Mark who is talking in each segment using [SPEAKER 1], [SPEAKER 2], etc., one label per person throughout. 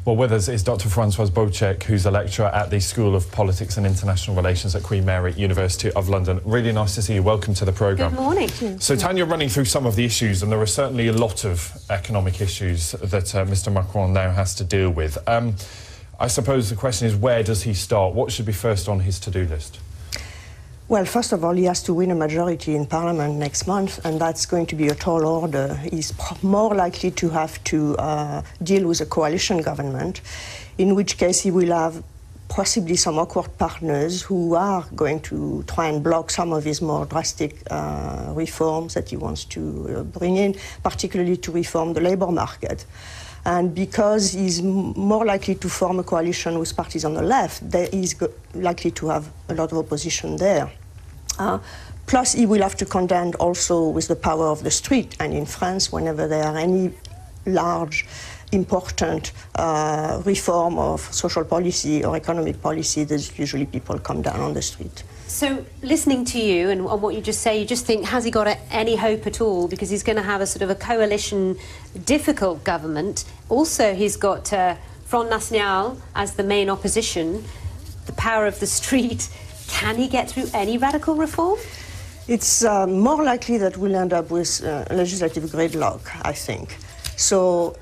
[SPEAKER 1] Well, with us is Dr. Francoise Boucek, who's a lecturer at the School of Politics and International Relations at Queen Mary, University of London. Really nice to see you. Welcome to the programme.
[SPEAKER 2] Good morning.
[SPEAKER 1] So, Tanya, running through some of the issues, and there are certainly a lot of economic issues that Mr. Macron now has to deal with. I suppose the question is, where does he start? What should be first on his to-do list?
[SPEAKER 3] Well, first of all, he has to win a majority in Parliament next month, and that's going to be a tall order. He's more likely to have to deal with a coalition government, in which case he will have possibly some awkward partners who are going to try and block some of his more drastic reforms that he wants to bring in, particularly to reform the labour market. And because he's more likely to form a coalition with parties on the left, he's likely to have a lot of opposition there. Plus, he will have to contend also with the power of the street. And in France, whenever there are any large, important reform of social policy or economic policy, there's usually people come down on the street.
[SPEAKER 2] So, listening to you and on what you just say, you just think, has he got any hope at all? Because he's going to have a sort of a coalition, difficult government. Also, he's got Front National as the main opposition, the power of the street. Can he get through any radical reform?
[SPEAKER 3] It's more likely that we'll end up with legislative gridlock, I think. So,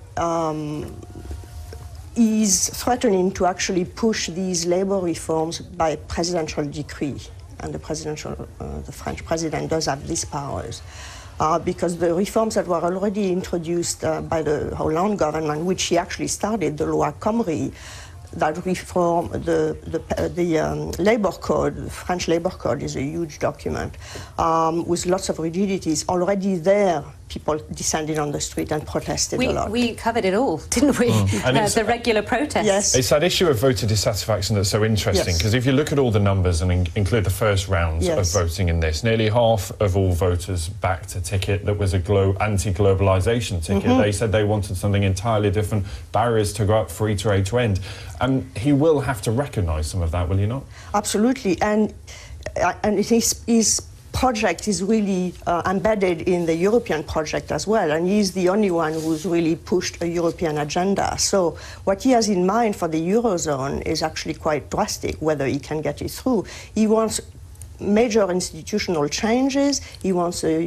[SPEAKER 3] he's threatening to actually push these labour reforms by presidential decree. And the French president does have these powers. Because the reforms that were already introduced by the Hollande government, which he actually started, the Loi Khomri, that reform the labour code, the French labour code is a huge document with lots of rigidities. Already there, people descended on the street and protested a lot.
[SPEAKER 2] We covered it all, didn't we? The regular protests.
[SPEAKER 3] Yes.
[SPEAKER 1] It's that issue of voter dissatisfaction that's so interesting, because if you look at all the numbers and include the first rounds of voting in this, nearly half of all voters backed a ticket that was a anti-globalisation ticket. They said they wanted something entirely different, barriers to go up, free trade to end. And he will have to recognise some of that, will he not?
[SPEAKER 3] Absolutely, and his project is really embedded in the European project as well, and he's the only one who's really pushed a European agenda. So what he has in mind for the Eurozone is actually quite drastic, whether he can get it through. He wants major institutional changes. He wants a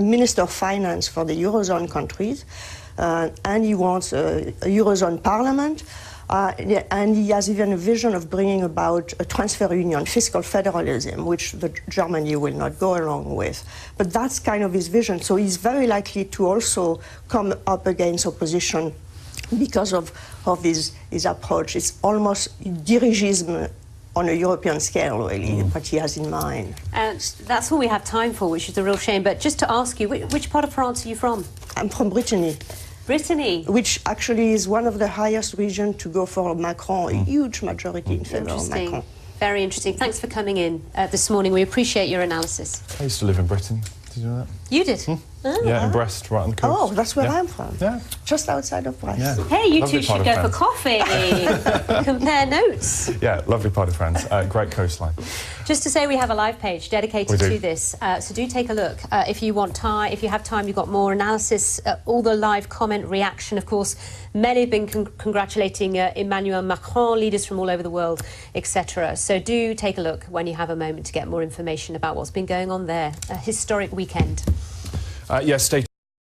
[SPEAKER 3] Minister of Finance for the Eurozone countries, and he wants a Eurozone Parliament. And he has even a vision of bringing about a transfer union, fiscal federalism, which Germany will not go along with. But that's kind of his vision. So he's very likely to also come up against opposition because of his approach. It's almost dirigisme on a European scale, really, what he has in mind.
[SPEAKER 2] That's all we have time for, which is a real shame. But just to ask you, which part of France are you from?
[SPEAKER 3] I'm from Brittany.
[SPEAKER 2] Brittany?
[SPEAKER 3] Which actually is one of the highest regions to go for Macron, a huge majority in favour of Macron.
[SPEAKER 2] Very interesting. Thanks for coming in this morning. We appreciate your analysis.
[SPEAKER 1] I used to live in Britain. Did you know that?
[SPEAKER 2] You did?
[SPEAKER 3] Oh,
[SPEAKER 1] Yeah, in Brest, right on the coast.
[SPEAKER 3] Oh, that's where I'm from.
[SPEAKER 1] Yeah.
[SPEAKER 3] Just outside of Brest.
[SPEAKER 1] Yeah.
[SPEAKER 2] Hey, you
[SPEAKER 1] Lovely
[SPEAKER 2] two should go for coffee. Compare notes.
[SPEAKER 1] Yeah, lovely part of France. Great coastline.
[SPEAKER 2] Just to say, we have a live page dedicated to this, so do take a look. If you have time, you've got more analysis, all the live comment reaction. Of course, many have been congratulating Emmanuel Macron, leaders from all over the world, etc. So do take a look when you have a moment to get more information about what's been going on there. A historic weekend.
[SPEAKER 1] Yes, stay